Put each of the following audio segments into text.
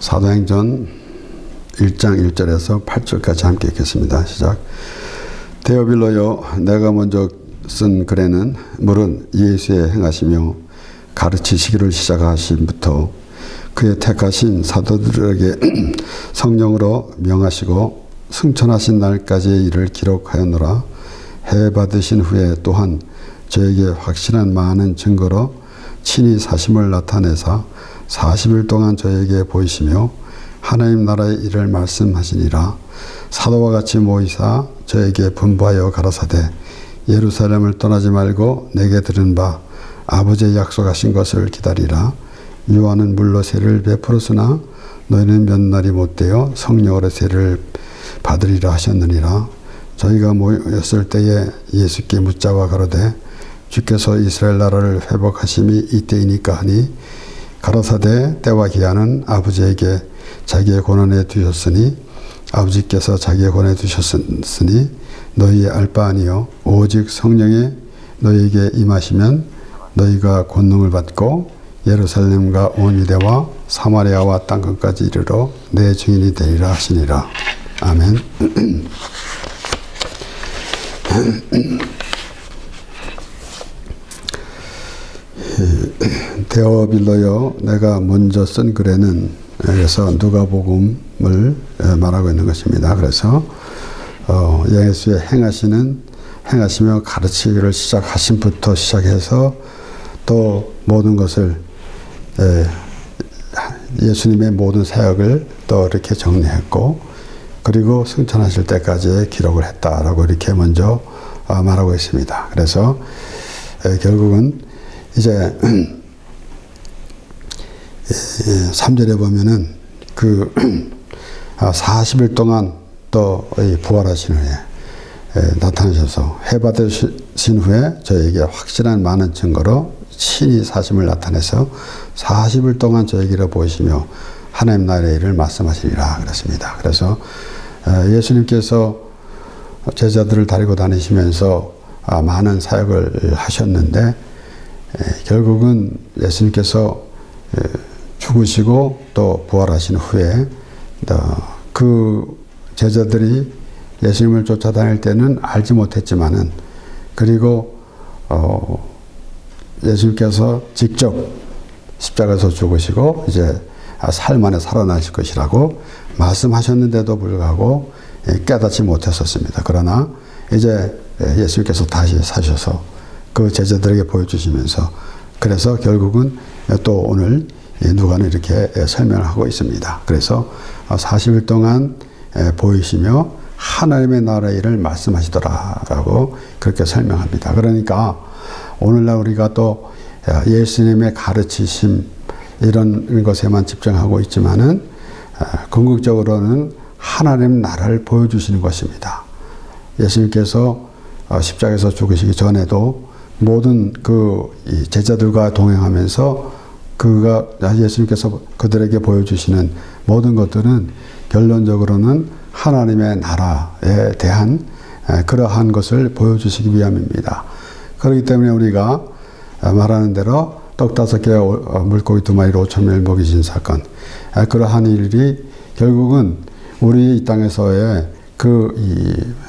사도행전 1장 1절에서 8절까지 함께 읽겠습니다. 시작. 데오빌로여, 내가 먼저 쓴 글에는 물은 예수의 행하시며 가르치시기를 시작하심부터 그의 택하신 사도들에게 성령으로 명하시고 승천하신 날까지의 일을 기록하였노라. 해 받으신 후에 또한 저에게 확실한 많은 증거로 친히 사심을 나타내사 40일 동안 저에게 보이시며 하나님 나라의 일을 말씀하시니라. 사도와 같이 모이사 저에게 분부하여 가라사대 예루살렘을 떠나지 말고 내게 들은 바 아버지의 약속하신 것을 기다리라. 요한은 물로 세를 베풀었으나 너희는 몇 날이 못되어 성령으로 세를 받으리라 하셨느니라. 저희가 모였을 때에 예수께 묻자와 가로되 주께서 이스라엘 나라를 회복하심이 이때이니까 하니 가라사대 때와 기한은 아버지에게 자기의 권한에 두셨으니 아버지께서 자기의 권한에 두셨으니 너희의 알 바 아니요 오직 성령이 너희에게 임하시면 너희가 권능을 받고 예루살렘과 온 유대와 사마리아와 땅끝까지 이르러 내 증인이 되리라 하시니라. 아멘. 데오빌로여, 내가 먼저 쓴 글에는, 그래서 누가복음을 말하고 있는 것입니다. 그래서 예수의 행하시며 가르치기를 시작하심부터 시작해서 또 모든 것을 예수님의 모든 사역을 또 이렇게 정리했고, 그리고 승천하실 때까지 기록을 했다라고 이렇게 먼저 말하고 있습니다. 그래서 결국은 이제 3절에 보면은 그 40일 동안 또 부활하신 후에 나타나셔서 해 받으신 후에 저에게 확실한 많은 증거로 친히 사심을 나타내서 40일 동안 저에게로 보이시며 하나님 나라의 일을 말씀하시리라 그랬습니다. 그래서 예수님께서 제자들을 데리고 다니시면서 많은 사역을 하셨는데 결국은 예수님께서 죽으시고 또 부활하신 후에 그 제자들이 예수님을 쫓아다닐 때는 알지 못했지만은, 그리고 예수님께서 직접 십자가에서 죽으시고 이제 삶 안에 살아나실 것이라고 말씀하셨는데도 불구하고 깨닫지 못했었습니다. 그러나 이제 예수님께서 다시 사셔서 그 제자들에게 보여주시면서, 그래서 결국은 또 오늘 누가는 이렇게 설명을 하고 있습니다. 그래서 40일 동안 보이시며 하나님의 나라의 일을 말씀하시더라라고 그렇게 설명합니다. 그러니까 오늘날 우리가 또 예수님의 가르치심 이런 것에만 집중하고 있지만은 궁극적으로는 하나님 나라를 보여주시는 것입니다. 예수님께서 십자가에서 죽으시기 전에도 모든 그 제자들과 동행하면서 예수님께서 그들에게 보여주시는 모든 것들은 결론적으로는 하나님의 나라에 대한 그러한 것을 보여주시기 위함입니다. 그렇기 때문에 우리가 말하는 대로 떡 5개 물고기 2마리로 5,000명을 먹이신 사건, 그러한 일이 결국은 우리 이 땅에서의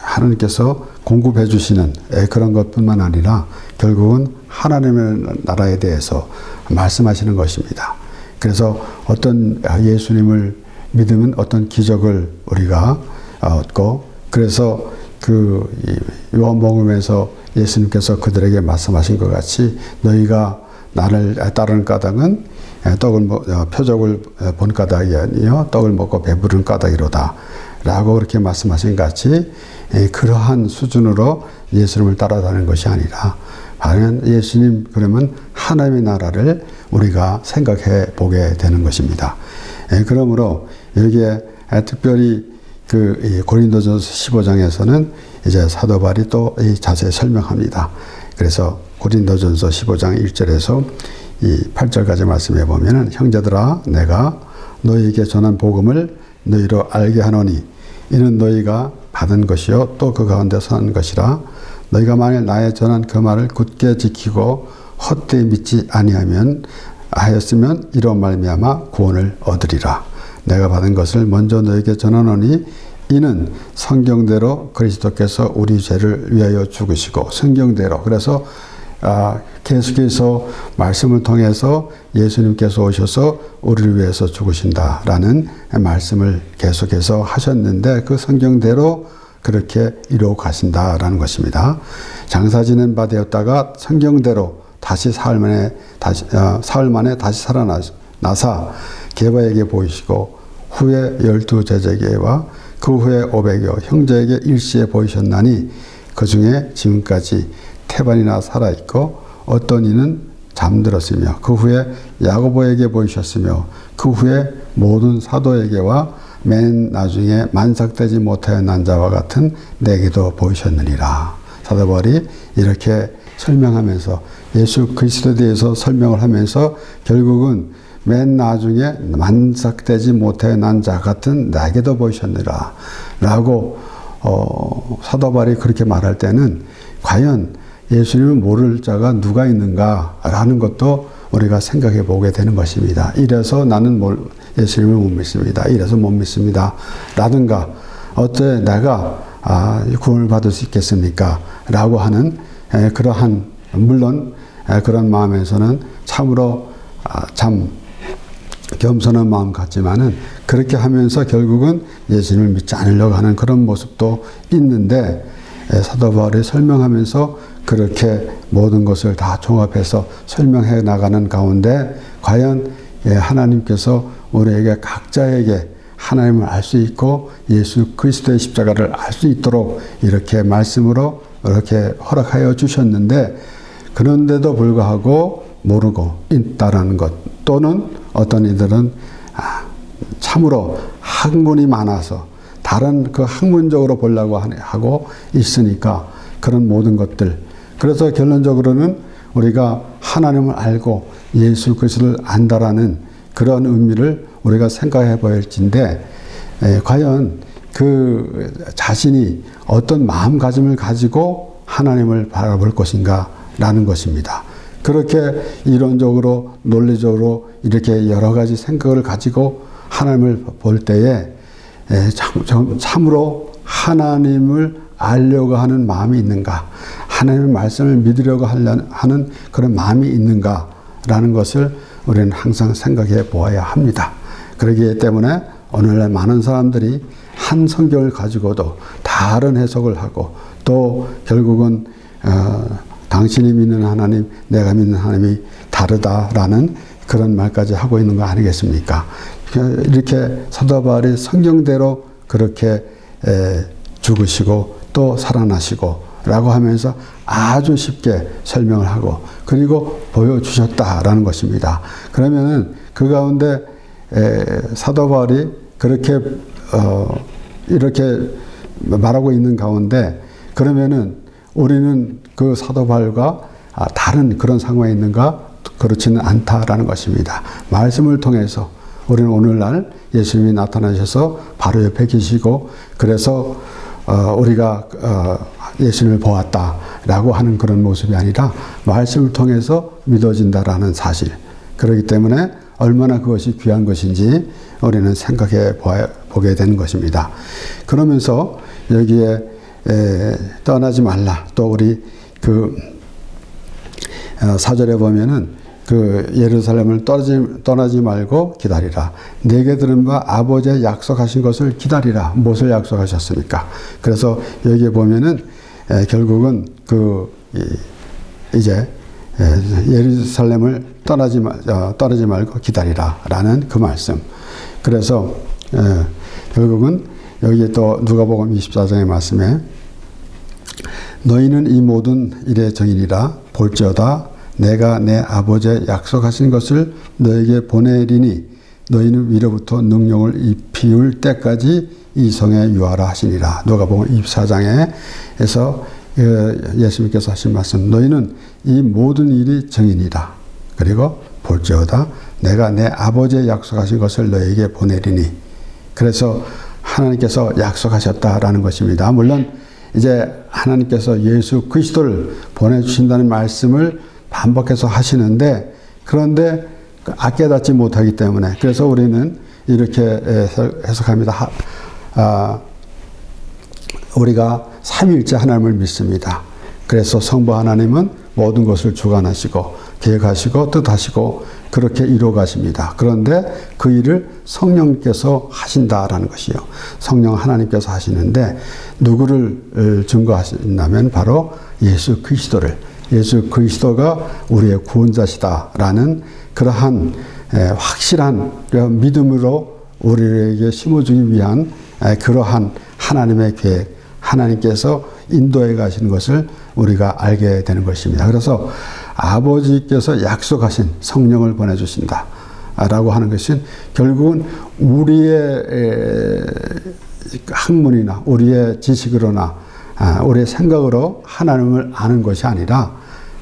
하나님께서 공급해 주시는 그런 것뿐만 아니라 결국은 하나님의 나라에 대해서 말씀하시는 것입니다. 그래서 어떤 예수님을 믿으면 어떤 기적을 우리가 얻고, 그래서 요한복음에서 예수님께서 그들에게 말씀하신 것 같이 너희가 나를 따르는 까닭은 표적을 본 까닭이 아니요 떡을 먹고 배부른 까닭이로다 라고 그렇게 말씀하신 것 같이 그러한 수준으로 예수님을 따라다니는 것이 아니라 과연 예수님 그러면 하나님의 나라를 우리가 생각해 보게 되는 것입니다. 그러므로 여기에 특별히 고린도전서 15장에서는 이제 사도 바울이 또 자세히 설명합니다. 그래서 고린도전서 15장 1절에서 8절까지 말씀해 보면은, 형제들아 내가 너희에게 전한 복음을 너희로 알게 하노니 이는 너희가 받은 것이요 또 그 가운데 선 것이라. 너희가 만일 나의 전한 그 말을 굳게 지키고 헛되이 믿지 아니하였으면 이로 말미암아 구원을 얻으리라 내가 받은 것을 먼저 너에게 전하노니 이는 성경대로 그리스도께서 우리 죄를 위하여 죽으시고 성경대로 그래서 계속해서 말씀을 통해서 예수님께서 오셔서 우리를 위해서 죽으신다라는 말씀을 계속해서 하셨는데 그 성경대로 그렇게 이루어 가신다라는 것입니다. 장사 지낸 바 되었다가 성경대로 다시 사흘 만에 다시 살아나사 게바에게 보이시고 후에 12 제자에게와 그 후에 500여 형제에게 일시에 보이셨나니 그 중에 지금까지 태반이나 살아있고 어떤 이는 잠들었으며 그 후에 야고보에게 보이셨으며 그 후에 모든 사도에게와 맨 나중에 만삭되지 못하여 난 자와 같은 내게도 보이셨느니라. 사도 바울이 이렇게 설명하면서 예수 그리스도에 대해서 설명을 하면서 결국은 맨 나중에 만삭되지 못하여 난 자 같은 나에게도 보이셨느니라 라고 사도 바울이 그렇게 말할 때는 과연 예수님을 모를 자가 누가 있는가 라는 것도 우리가 생각해 보게 되는 것입니다. 이래서 나는 예수님을 못 믿습니다. 이래서 못 믿습니다. 라든가 어째 내가 구원을 받을 수 있겠습니까? 라고 하는 그러한 물론 그런 마음에서는 참으로 참 겸손한 마음 같지만은 그렇게 하면서 결국은 예수님을 믿지 않으려고 하는 그런 모습도 있는데 사도 바울이 설명하면서 그렇게 모든 것을 다 종합해서 설명해 나가는 가운데 과연 하나님께서 우리에게 각자에게 하나님을 알 수 있고 예수 그리스도의 십자가를 알 수 있도록 이렇게 말씀으로 이렇게 허락하여 주셨는데 그런데도 불구하고 모르고 있다라는 것 또는 어떤 이들은 참으로 학문이 많아서 다른 그 학문적으로 보려고 하고 있으니까 그런 모든 것들 그래서 결론적으로는 우리가 하나님을 알고 예수 그리스도를 안다라는 그런 의미를 우리가 생각해 볼진데 과연 그 자신이 어떤 마음가짐을 가지고 하나님을 바라볼 것인가 라는 것입니다. 그렇게 이론적으로 논리적으로 이렇게 여러 가지 생각을 가지고 하나님을 볼 때에 참으로 하나님을 알려고 하는 마음이 있는가 하나님의 말씀을 믿으려고 하는 그런 마음이 있는가 라는 것을 우리는 항상 생각해 보아야 합니다. 그렇기 때문에 오늘날 많은 사람들이 한 성경을 가지고도 다른 해석을 하고 또 결국은 당신이 믿는 하나님, 내가 믿는 하나님이 다르다라는 그런 말까지 하고 있는 거 아니겠습니까? 이렇게 사도 바울이 성경대로 그렇게 죽으시고 또 살아나시고 라고 하면서 아주 쉽게 설명을 하고 그리고 보여주셨다라는 것입니다. 그러면은 그 가운데 사도 바울이 그렇게 이렇게 말하고 있는 가운데 그러면은 우리는 그 사도 바울과 다른 그런 상황에 있는가? 그렇지는 않다라는 것입니다. 말씀을 통해서 우리는 오늘날 예수님이 나타나셔서 바로 옆에 계시고 그래서 우리가 예수님을 보았다라고 하는 그런 모습이 아니라 말씀을 통해서 믿어진다라는 사실. 그렇기 때문에 얼마나 그것이 귀한 것인지 우리는 생각해 보게 되는 것입니다. 그러면서 여기에 떠나지 말라. 또 우리 그 4절에 보면은 그 예루살렘을 떠나지 말고 기다리라. 내게 들은 바 아버지의 약속하신 것을 기다리라. 무엇을 약속하셨습니까? 그래서 여기에 보면은 결국은 이제 예루살렘을 떠나지 말고 기다리라라는 그 말씀. 그래서 결국은 여기에 또 누가복음 24장의 말씀에 너희는 이 모든 일의 정인이라 볼지어다 내가 내 아버지의 약속하신 것을 너에게 보내리니 너희는 위로부터 능력을 입히울 때까지 이 성에 유하라 하시니라. 누가복음 24장에서 예수님께서 하신 말씀 너희는 이 모든 일이 정인이다. 그리고 볼지어다 내가 내 아버지의 약속하신 것을 너에게 보내리니 그래서 하나님께서 약속하셨다라는 것입니다. 물론 이제 하나님께서 예수 그리스도를 보내주신다는 말씀을 반복해서 하시는데 그런데 깨닫지 못하기 때문에 그래서 우리는 이렇게 해석합니다. 우리가 삼위일체 하나님을 믿습니다. 그래서 성부 하나님은 모든 것을 주관하시고 계획하시고 뜻하시고 그렇게 이루어 가십니다. 그런데 그 일을 성령께서 하신다라는 것이요. 성령 하나님께서 하시는데 누구를 증거하신다면 바로 예수 그리스도를, 예수 그리스도가 우리의 구원자시다라는 그러한 확실한 믿음으로 우리에게 심어주기 위한 그러한 하나님의 계획, 하나님께서 인도해 가시는 것을 우리가 알게 되는 것입니다. 그래서 아버지께서 약속하신 성령을 보내주신다 라고 하는 것은 결국은 우리의 학문이나 우리의 지식으로나 우리의 생각으로 하나님을 아는 것이 아니라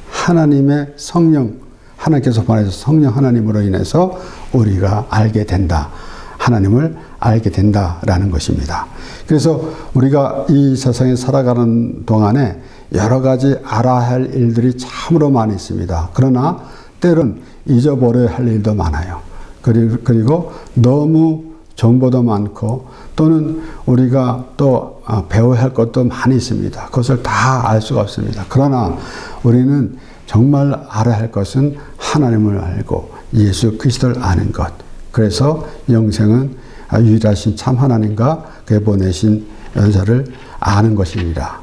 하나님의 성령, 하나님께서 보내주신 성령 하나님으로 인해서 우리가 알게 된다. 하나님을 알게 된다라는 것입니다. 그래서 우리가 이 세상에 살아가는 동안에 여러 가지 알아야 할 일들이 참으로 많이 있습니다. 그러나 때론 잊어버려야 할 일도 많아요. 그리고 너무 정보도 많고 또는 우리가 또 배워야 할 것도 많이 있습니다. 그것을 다 알 수가 없습니다. 그러나 우리는 정말 알아야 할 것은 하나님을 알고 예수 그리스도를 아는 것. 그래서 영생은 유일하신 참 하나님과 그의 보내신 연사를 아는 것이니라.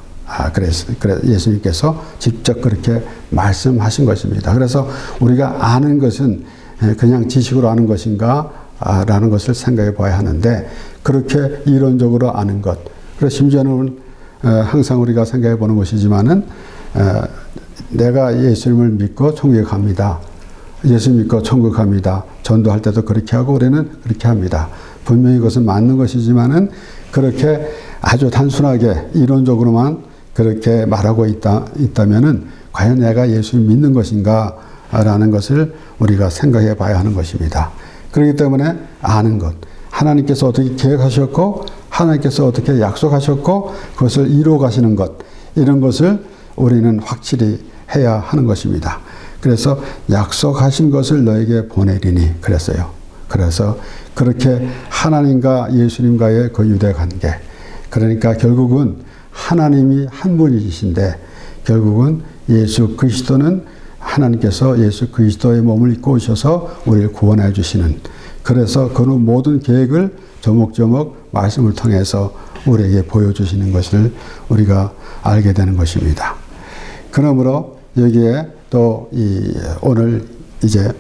그래서 예수님께서 직접 그렇게 말씀하신 것입니다. 그래서 우리가 아는 것은 그냥 지식으로 아는 것인가 라는 것을 생각해 봐야 하는데 그렇게 이론적으로 아는 것. 그래서 심지어는 항상 우리가 생각해 보는 것이지만은 내가 예수님을 믿고 천국에 갑니다. 예수 믿고 천국 갑니다. 전도할 때도 그렇게 하고 우리는 그렇게 합니다. 분명히 그것은 맞는 것이지만은 그렇게 아주 단순하게 이론적으로만 그렇게 말하고 있다면은 과연 내가 예수를 믿는 것인가 라는 것을 우리가 생각해 봐야 하는 것입니다. 그렇기 때문에 아는 것. 하나님께서 어떻게 계획하셨고 하나님께서 어떻게 약속하셨고 그것을 이루어 가시는 것. 이런 것을 우리는 확실히 해야 하는 것입니다. 그래서 약속하신 것을 너에게 보내리니 그랬어요. 그래서 그렇게 하나님과 예수님과의 그 유대 관계. 그러니까 결국은 하나님이 한 분이신데 결국은 예수 그리스도는 하나님께서 예수 그리스도의 몸을 입고 오셔서 우리를 구원해 주시는 그래서 그 모든 계획을 조목조목 말씀을 통해서 우리에게 보여주시는 것을 우리가 알게 되는 것입니다. 그러므로 여기에 또 오늘 이제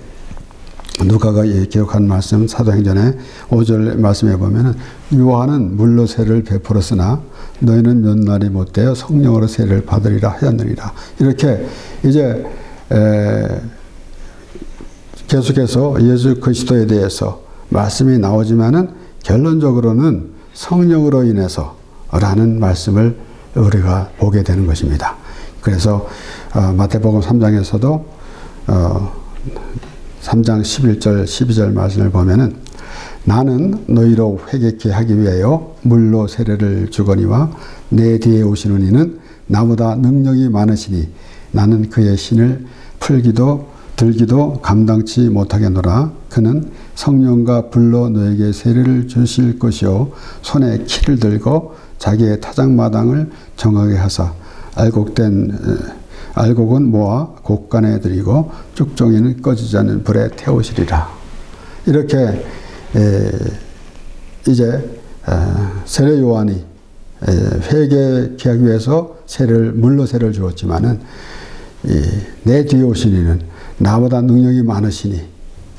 누가가 기록한 말씀 사도행전의 5절 말씀에 보면은 요한은 물로 세를 베풀었으나 너희는 몇 날이 못되어 성령으로 세를 받으리라 하였느니라. 이렇게 이제 계속해서 예수 그리스도에 대해서 말씀이 나오지만은 결론적으로는 성령으로 인해서라는 말씀을 우리가 보게 되는 것입니다. 그래서 마태복음 3장에서도 3장 11절 12절 말씀을 보면은 나는 너희로 회개케 하기 위하여 물로 세례를 주거니와 내 뒤에 오시는 이는 나보다 능력이 많으시니 나는 그의 신을 풀기도 들기도 감당치 못하겠노라. 그는 성령과 불로 너에게 세례를 주실 것이요 손에 키를 들고 자기의 타작마당을 정하게 하사 알곡은 모아 곡간에 들이고 쭉종이는 꺼지지 않는 불에 태우시리라. 이렇게 이제 세례 요한이 회개케 하기 위해서 물로 세례를 주었지만은 내 뒤에 오신 이는 나보다 능력이 많으시니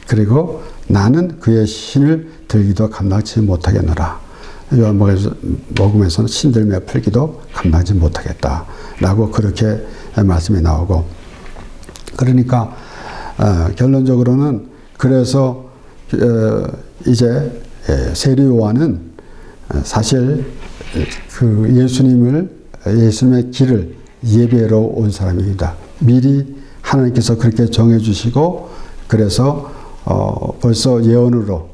그리고 나는 그의 신을 들기도 감당치 못하겠노라. 요한복음에서는 신들며 풀기도 감당치 못하겠다라고 그렇게 말씀이 나오고 그러니까 결론적으로는 그래서 이제 세례 요한은 사실 그 예수님의 길을 예배로 온 사람입니다. 미리 하나님께서 그렇게 정해주시고 그래서 벌써 예언으로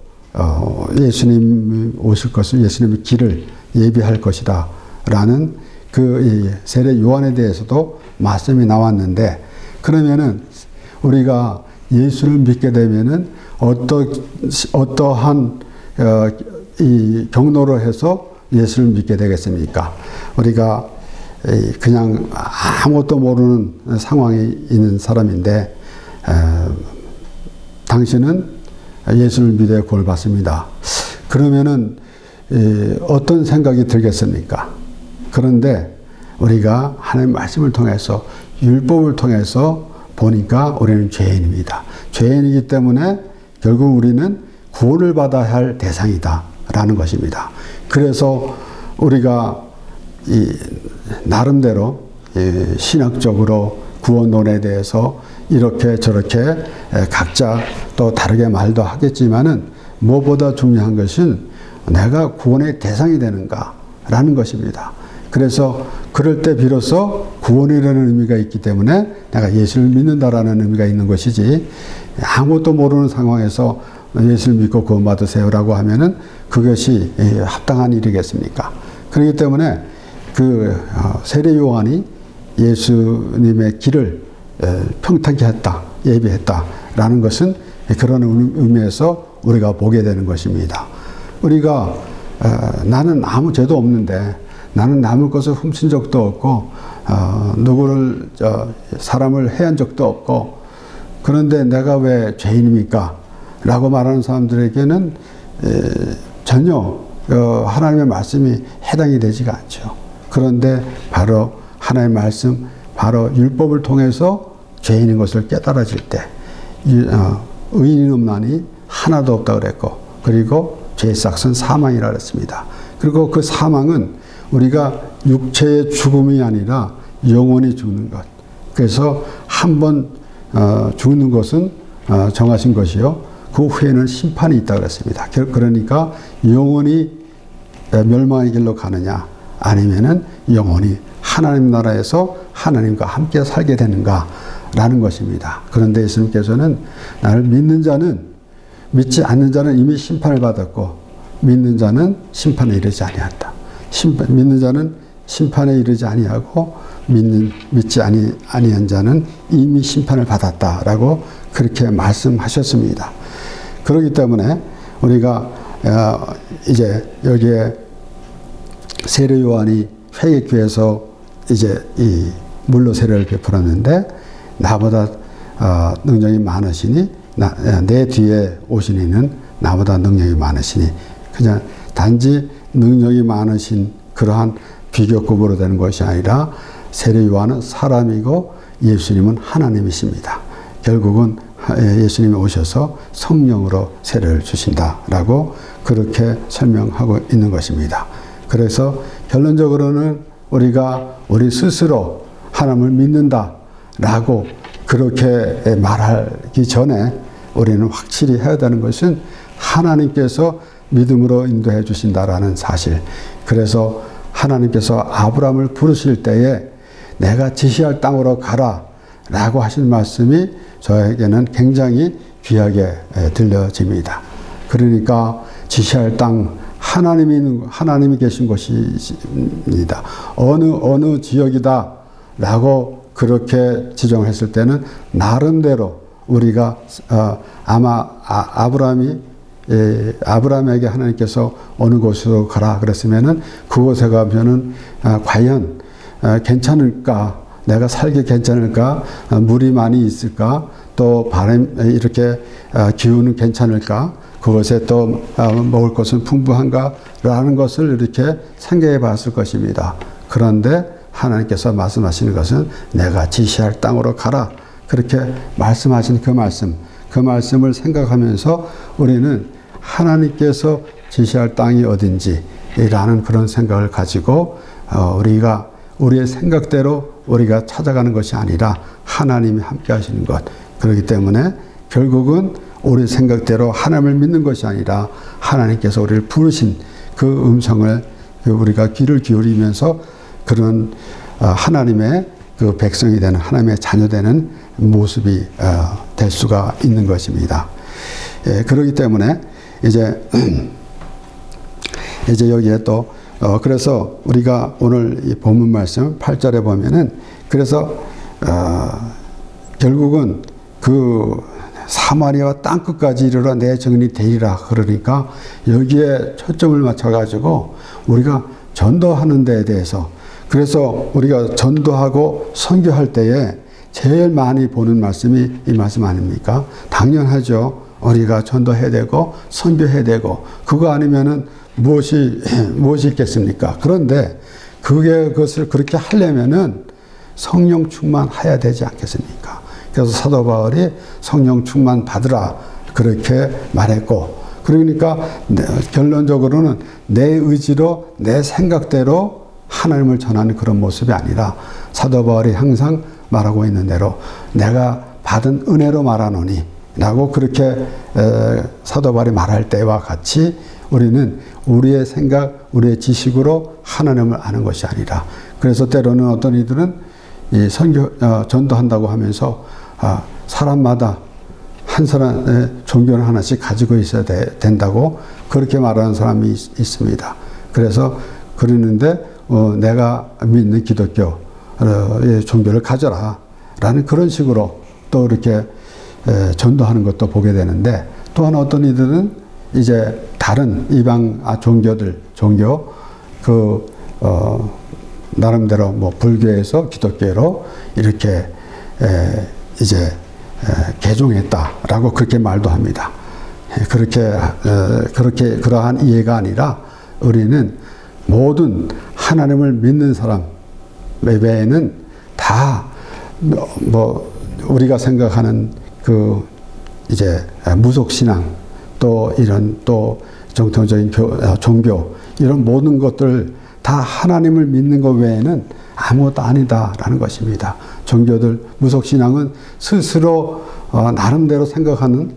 예수님 오실 것을 예수님의 길을 예비할 것이다 라는 그 세례 요한에 대해서도 말씀이 나왔는데 그러면은 우리가 예수를 믿게 되면은 어떠한 이 경로로 해서 예수를 믿게 되겠습니까? 우리가 그냥 아무것도 모르는 상황에 있는 사람인데 당신은 예수를 믿어 구원을 받습니다. 그러면은 어떤 생각이 들겠습니까? 그런데 우리가 하나님의 말씀을 통해서 율법을 통해서 보니까 우리는 죄인입니다. 죄인이기 때문에 결국 우리는 구원을 받아야 할 대상이다 라는 것입니다. 그래서 우리가 나름대로 신학적으로 구원론에 대해서 이렇게 저렇게 각자 또 다르게 말도 하겠지만은 무엇보다 중요한 것은 내가 구원의 대상이 되는가 라는 것입니다. 그래서 그럴 때 비로소 구원이라는 의미가 있기 때문에 내가 예수를 믿는다라는 의미가 있는 것이지, 아무것도 모르는 상황에서 예수를 믿고 구원 받으세요라고 하면은 그것이 합당한 일이겠습니까? 그렇기 때문에 세례 요한이 예수님의 길을 평탄케 했다, 예비했다라는 것은 그런 의미에서 우리가 보게 되는 것입니다. 우리가 나는 아무 죄도 없는데, 나는 남의 것을 훔친 적도 없고 누구를 사람을 해한 적도 없고, 그런데 내가 왜 죄인입니까? 라고 말하는 사람들에게는 전혀 하나님의 말씀이 해당이 되지가 않죠. 그런데 바로 하나님의 말씀, 바로 율법을 통해서 죄인인 것을 깨달아질 때 의인이 없나니 하나도 없다 그랬고, 그리고 죄의 삭은 사망이라 그랬습니다. 그리고 그 사망은 우리가 육체의 죽음이 아니라 영원히 죽는 것. 그래서 한번 죽는 것은 정하신 것이요, 그 후에는 심판이 있다 그랬습니다. 그러니까 영원히 멸망의 길로 가느냐, 아니면은 영원히 하나님 나라에서 하나님과 함께 살게 되는가라는 것입니다. 그런데 예수님께서는 나를 믿지 않는 자는 이미 심판을 받았고, 믿는 자는 심판에 이르지 아니한다. 믿는 자는 심판에 이르지 아니하고 믿지 아니한 자는 이미 심판을 받았다라고 그렇게 말씀하셨습니다. 그렇기 때문에 우리가 이제 여기에 세례 요한이 회개교에서 이제 이 물로 세례를 베풀었는데, 나보다 능력이 많으시니 내 뒤에 오신 이는 나보다 능력이 많으시니, 그냥 단지 능력이 많으신 그러한 비교급으로 되는 것이 아니라 세례 요한은 사람이고 예수님은 하나님이십니다. 결국은 예수님이 오셔서 성령으로 세례를 주신다라고 그렇게 설명하고 있는 것입니다. 그래서 결론적으로는 우리가 우리 스스로 하나님을 믿는다라고 그렇게 말하기 전에 우리는 확실히 해야 되는 것은 하나님께서 믿음으로 인도해 주신다라는 사실. 그래서 하나님께서 아브라함을 부르실 때에 내가 지시할 땅으로 가라 라고 하신 말씀이 저에게는 굉장히 귀하게 들려집니다. 그러니까 지시할 땅, 하나님이 계신 곳입니다. 어느 지역이다 라고 그렇게 지정했을 때는 나름대로 우리가 아마 아브라함에게 하나님께서 어느 곳으로 가라 그랬으면은 그곳에 가면은 과연 괜찮을까? 내가 살기 괜찮을까? 물이 많이 있을까? 또 바람 이렇게 기후는 괜찮을까? 그것에 또 먹을 것은 풍부한가? 라는 것을 이렇게 생각해 봤을 것입니다. 그런데 하나님께서 말씀하시는 것은 내가 지시할 땅으로 가라. 그렇게 말씀하신 그 말씀을 생각하면서 우리는 하나님께서 지시할 땅이 어딘지라는 그런 생각을 가지고 우리가 우리의 생각대로 우리가 찾아가는 것이 아니라 하나님이 함께 하시는 것. 그렇기 때문에 결국은 우리 생각대로 하나님을 믿는 것이 아니라 하나님께서 우리를 부르신 그 음성을 우리가 귀를 기울이면서 그런 하나님의 그 백성이 되는, 하나님의 자녀 되는 모습이 될 수가 있는 것입니다. 그렇기 때문에 이제 여기에 또 그래서 우리가 오늘 이 본문 말씀 8절에 보면은 그래서 결국은 그 사마리아와 땅끝까지 이르러 내 증인이 되리라. 그러니까 여기에 초점을 맞춰가지고 우리가 전도하는 데에 대해서, 그래서 우리가 전도하고 선교할 때에 제일 많이 보는 말씀이 이 말씀 아닙니까? 당연하죠. 우리가 전도해야 되고 선교해야 되고, 그거 아니면은 무엇이 있겠습니까? 그런데 그것을 그렇게 하려면은 성령 충만해야 되지 않겠습니까? 그래서 사도 바울이 성령 충만 받으라 그렇게 말했고, 그러니까 결론적으로는 내 의지로 내 생각대로 하나님을 전하는 그런 모습이 아니라 사도 바울이 항상 말하고 있는 대로 내가 받은 은혜로 말하노니 라고 그렇게 사도 바울이 말할 때와 같이 우리는 우리의 생각, 우리의 지식으로 하나님을 아는 것이 아니라, 그래서 때로는 어떤 이들은 이 전도한다고 하면서 사람마다 한 사람의 종교를 하나씩 가지고 있어야 된다고 그렇게 말하는 사람이 있습니다. 그래서 그러는데 내가 믿는 기독교의 종교를 가져라 라는 그런 식으로 또 이렇게 전도하는 것도 보게 되는데, 또한 어떤 이들은 이제 다른 이방 종교 나름대로 뭐 불교에서 기독교로 이렇게 이제 개종했다라고 그렇게 말도 합니다. 그렇게 그러한 이해가 아니라 우리는 모든 하나님을 믿는 사람 외에는 다 뭐 우리가 생각하는 그 이제 무속신앙, 또 이런 또 정통적인 종교, 이런 모든 것들 다 하나님을 믿는 것 외에는 아무것도 아니다라는 것입니다. 종교들, 무속신앙은 스스로 나름대로 생각하는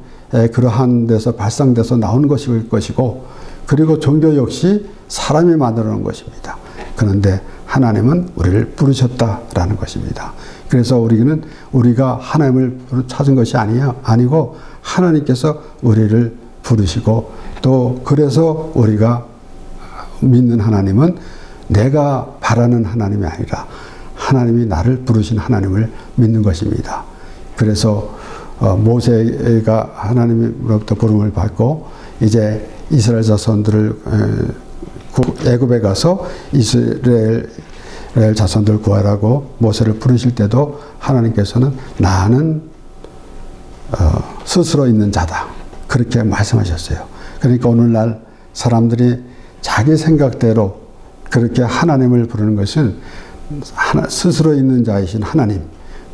그러한 데서 발상돼서 나오는 것일 것이고, 그리고 종교 역시 사람이 만들어 놓은 것입니다. 그런데 하나님은 우리를 부르셨다라는 것입니다. 그래서 우리가 하나님을 찾은 것이 아니고 하나님께서 우리를 부르시고, 또 그래서 우리가 믿는 하나님은 내가 바라는 하나님이 아니라 하나님이 나를 부르신 하나님을 믿는 것입니다. 그래서 모세가 하나님으로부터 부름을 받고 이제 이스라엘 자손들을 애굽에 가서 이스라엘 자손들 구하라고 모세를 부르실 때도 하나님께서는 나는 스스로 있는 자다 그렇게 말씀하셨어요. 그러니까 오늘날 사람들이 자기 생각대로 그렇게 하나님을 부르는 것은 스스로 있는 자이신 하나님,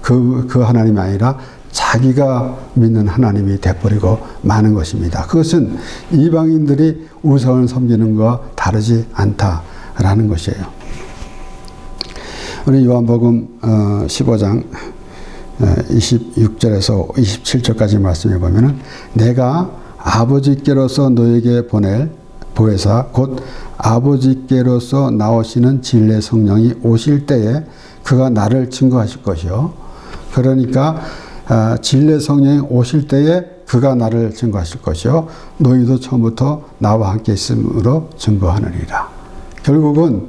그 하나님이 아니라 자기가 믿는 하나님이 돼버리고 마는 것입니다. 그것은 이방인들이 우상을 섬기는 것과 다르지 않다라는 것이에요. 우리 요한복음 15장 26절에서 27절까지 말씀해 보면은 내가 아버지께로서 너에게 보낼 보혜사 곧 아버지께로서 나오시는 진리의 성령이 오실 때에 그가 나를 증거하실 것이요. 그러니까 진리의 성령이 오실 때에 그가 나를 증거하실 것이요. 너희도 처음부터 나와 함께 있음으로 증거하느니라. 결국은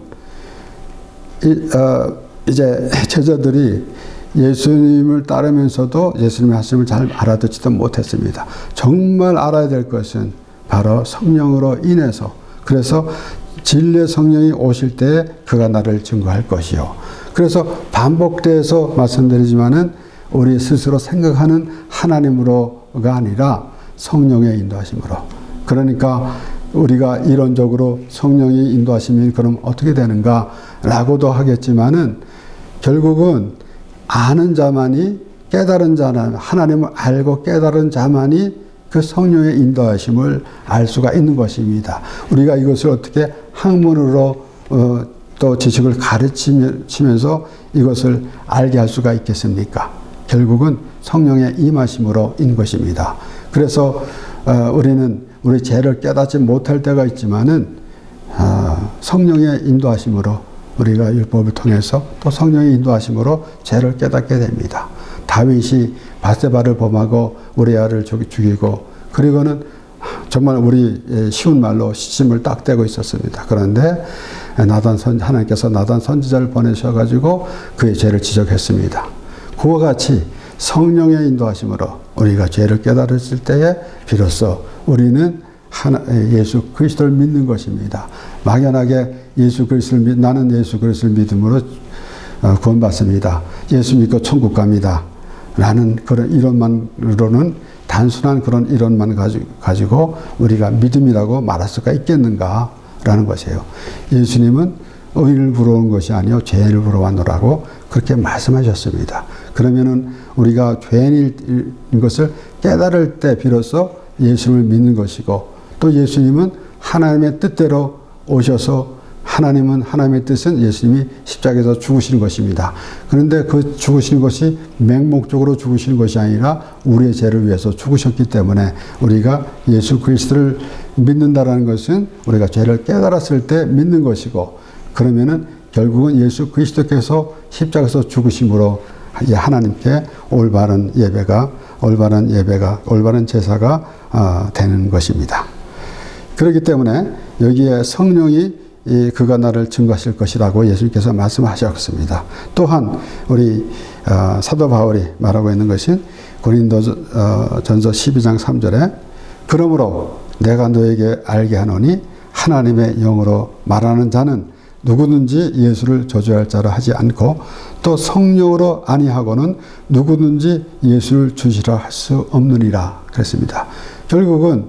이제 제자들이 예수님을 따르면서도 예수님의 말씀을 잘 알아듣지도 못했습니다. 정말 알아야 될 것은 바로 성령으로 인해서, 그래서 진리의 성령이 오실 때 그가 나를 증거할 것이요. 그래서 반복돼서 말씀드리지만은 우리 스스로 생각하는 하나님으로가 아니라 성령의 인도하심으로. 그러니까 우리가 이론적으로 성령이 인도하시면 그럼 어떻게 되는가라고도 하겠지만은 결국은 아는 자만이, 깨달은 자는, 하나님을 알고 깨달은 자만이 그 성령의 인도하심을 알 수가 있는 것입니다. 우리가 이것을 어떻게 학문으로 또 지식을 가르치면서 이것을 알게 할 수가 있겠습니까? 결국은 성령의 임하심으로 인 것입니다. 그래서 우리는 우리 죄를 깨닫지 못할 때가 있지만은 성령의 인도하심으로 우리가 율법을 통해서 또 성령의 인도하심으로 죄를 깨닫게 됩니다. 다윗이 바세바를 범하고 우리아를 죽이고, 그리고는 정말 우리 쉬운 말로 시침을 딱 떼고 있었습니다. 그런데 하나님께서 나단 선지자를 보내셔가지고 그의 죄를 지적했습니다. 그와 같이 성령의 인도하심으로 우리가 죄를 깨달았을 때에 비로소 우리는 예수 그리스도를 믿는 것입니다. 막연하게 나는 예수 그리스도를 믿음으로 구원받습니다. 예수 믿고 천국 갑니다. 라는 그런 이론만으로는 단순한 그런 이론만 가지고 우리가 믿음이라고 말할 수가 있겠는가 라는 것이에요. 예수님은 의인을 부러운 것이 아니요 죄인을 부러워하노라고 그렇게 말씀하셨습니다. 그러면은 우리가 죄인인 것을 깨달을 때 비로소 예수님을 믿는 것이고, 또 예수님은 하나님의 뜻대로 오셔서 하나님의 뜻은 예수님이 십자가에서 죽으시는 것입니다. 그런데 그 죽으시는 것이 맹목적으로 죽으시는 것이 아니라 우리의 죄를 위해서 죽으셨기 때문에 우리가 예수 그리스도를 믿는다라는 것은 우리가 죄를 깨달았을 때 믿는 것이고, 그러면은 결국은 예수 그리스도께서 십자가에서 죽으심으로 하나님께 올바른 제사가 되는 것입니다. 그렇기 때문에 여기에 성령이 그가 나를 증거하실 것이라고 예수님께서 말씀하셨습니다. 또한 우리 사도 바울이 말하고 있는 것은 고린도전서 12장 3절에 그러므로 내가 너에게 알게 하노니 하나님의 영으로 말하는 자는 누구든지 예수를 저주할 자라 하지 않고 또 성령으로 아니하고는 누구든지 예수를 주시라 할 수 없느니라 그랬습니다. 결국은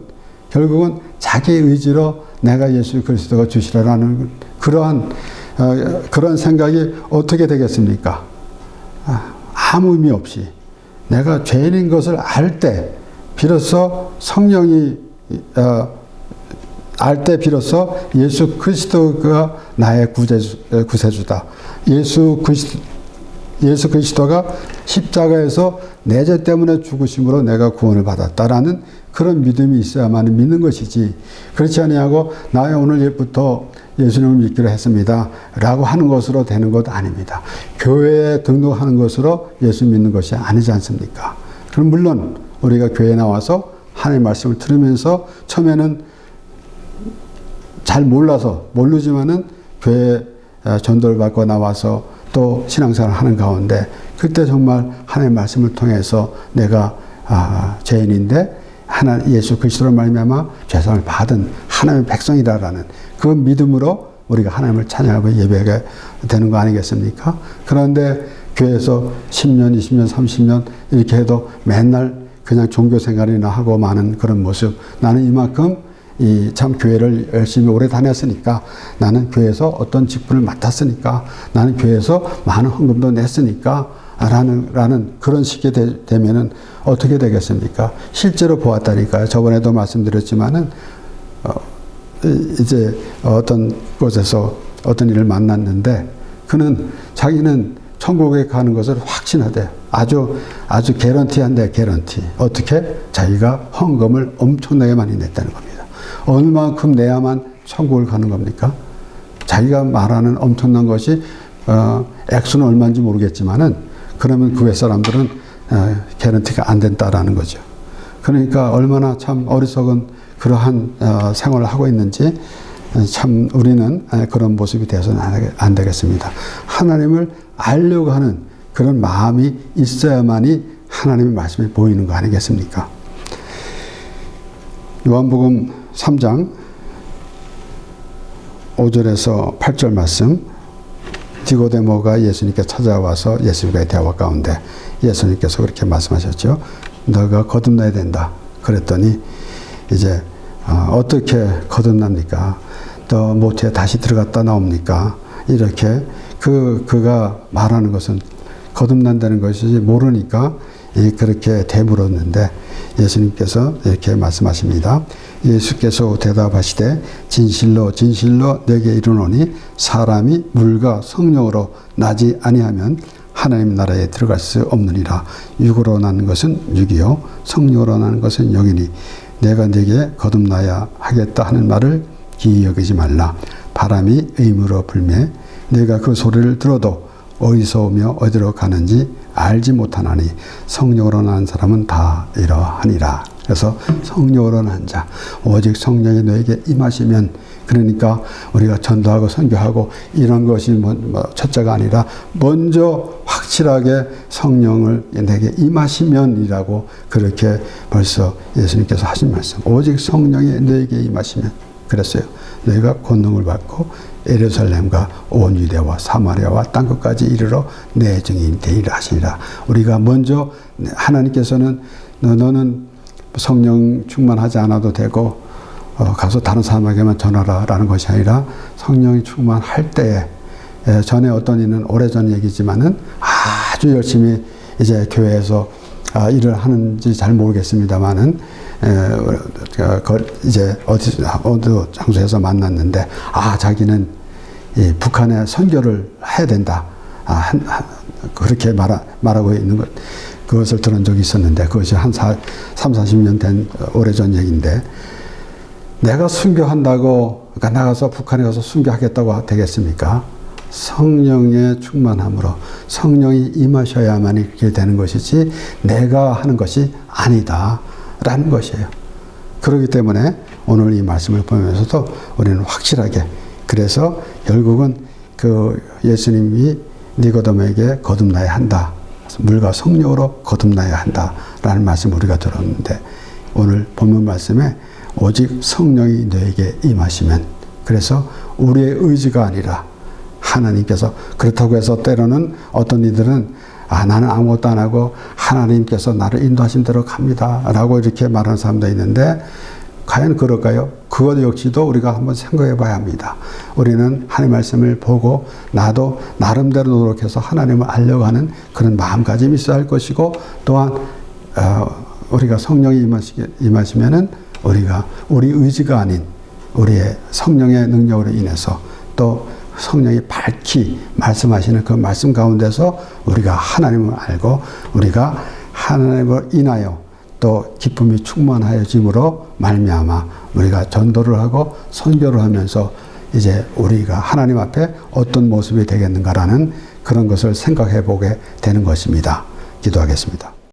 자기 의지로 내가 예수 그리스도가 주시라라는 그런 생각이 어떻게 되겠습니까? 아무 의미 없이 내가 죄인인 것을 알 때 비로소 성령이 알 때 비로소 예수 그리스도가 나의 구세주다. 예수 그리스도가 십자가에서 내 죄 때문에 죽으심으로 내가 구원을 받았다라는 그런 믿음이 있어야만 믿는 것이지, 그렇지 아니하고 나의 오늘부터 예수님을 믿기로 했습니다 라고 하는 것으로 되는 것 아닙니다. 교회에 등록하는 것으로 예수 믿는 것이 아니지 않습니까? 그럼 물론 우리가 교회에 나와서 하나님의 말씀을 들으면서 처음에는 잘 모르지만은 교회 전도를 받고 나와서 또 신앙생활을 하는 가운데 그때 정말 하나님의 말씀을 통해서 내가 죄인인데 예수 그리스도로 말미암아 죄상을 받은 하나님의 백성이라는 그 믿음으로 우리가 하나님을 찬양하고 예배하게 되는 거 아니겠습니까? 그런데 교회에서 10년, 20년, 30년 이렇게 해도 맨날 그냥 종교 생활이나 하고 마는 그런 모습, 나는 이만큼 참 교회를 열심히 오래 다녔으니까, 나는 교회에서 어떤 직분을 맡았으니까, 나는 교회에서 많은 헌금도 냈으니까 라는 그런 식이 되면은 어떻게 되겠습니까? 실제로 보았다니까요. 저번에도 말씀드렸지만은 이제 어떤 곳에서 어떤 일을 만났는데 자기는 천국에 가는 것을 확신하대. 아주 개런티한데 개런티. 어떻게? 자기가 헌금을 엄청나게 많이 냈다는 겁니다. 얼마만큼 내야만 천국을 가는 겁니까? 자기가 말하는 엄청난 것이 액수는 얼마인지 모르겠지만은 그러면 그 외 사람들은 개런티가 안 된다라는 거죠. 그러니까 얼마나 참 어리석은 그러한 생활을 하고 있는지 참 우리는 그런 모습이 되어서는 안 되겠습니다. 하나님을 알려고 하는 그런 마음이 있어야만이 하나님의 말씀이 보이는 거 아니겠습니까? 요한복음 3장 5절에서 8절 말씀, 디고데모가 예수님께 찾아와서 예수님과의 대화 가운데 예수님께서 그렇게 말씀하셨죠. 너가 거듭나야 된다. 그랬더니 이제 어떻게 거듭납니까? 또 모태에 다시 들어갔다 나옵니까? 이렇게 그가 말하는 것은 거듭난다는 것이 모르니까 그렇게 되물었는데 예수님께서 이렇게 말씀하십니다. 예수께서 대답하시되 진실로 진실로 내게 이르노니 사람이 물과 성령으로 나지 아니하면 하나님 나라에 들어갈 수 없느니라. 육으로 난 것은 육이요 성령으로 난 것은 영이니 내가 네게 거듭나야 하겠다 하는 말을 기이 여기지 말라. 바람이 의무로 불매 내가 그 소리를 들어도 어디서 오며 어디로 가는지 알지 못하나니 성령으로 난 사람은 다 이러하니라. 그래서 성령으로 난 자, 오직 성령이 너에게 임하시면, 그러니까 우리가 전도하고 선교하고 이런 것이 첫째가 아니라 먼저 확실하게 성령을 내게 임하시면이라고 그렇게 벌써 예수님께서 하신 말씀. 오직 성령이 너에게 임하시면 그랬어요. 너희가 권능을 받고 예루살렘과 온 유대와 사마리아와 땅끝까지 이르러 내 증인이 되리라 하시니라. 우리가 먼저 하나님께서는 너는 성령 충만하지 않아도 되고 가서 다른 사람에게만 전하라라는 것이 아니라 성령이 충만할 때에 전에 어떤 이는 오래전 얘기지만은 아주 열심히 이제 교회에서 일을 하는지 잘 모르겠습니다만은 이제 어느 장소에서 만났는데 아자기는 이 북한에 선교를 해야 된다 그렇게 말하고 있는 것 그것을 들은 적이 있었는데 그것이 한 30-40년 된 오래전 얘기인데 내가 순교한다고 그러니까 나가서 북한에 가서 순교하겠다고 되겠습니까? 성령의 충만함으로 성령이 임하셔야만 이렇게 되는 것이지 내가 하는 것이 아니다 라는 것이에요. 그렇기 때문에 오늘 이 말씀을 보면서도 우리는 확실하게 그래서 결국은 그 예수님이 니고데모에게 거듭나야 한다. 물과 성령으로 거듭나야 한다 라는 말씀을 우리가 들었는데 오늘 본문 말씀에 오직 성령이 너에게 임하시면 그래서 우리의 의지가 아니라 하나님께서 그렇다고 해서 때로는 어떤 이들은 나는 아무것도 안 하고 하나님께서 나를 인도하신 대로 갑니다 라고 이렇게 말하는 사람도 있는데 과연 그럴까요? 그것 역시도 우리가 한번 생각해 봐야 합니다. 우리는 하나님 말씀을 보고 나도 나름대로 노력해서 하나님을 알려고 하는 그런 마음가짐이 있어야 할 것이고 또한 우리가 성령이 임하시면은 우리가 우리 의지가 아닌 우리의 성령의 능력으로 인해서 또 성령이 밝히 말씀하시는 그 말씀 가운데서 우리가 하나님을 알고 우리가 하나님을 인하여 또 기쁨이 충만하여짐으로 말미암아 우리가 전도를 하고 선교를 하면서 이제 우리가 하나님 앞에 어떤 모습이 되겠는가라는 그런 것을 생각해 보게 되는 것입니다. 기도하겠습니다.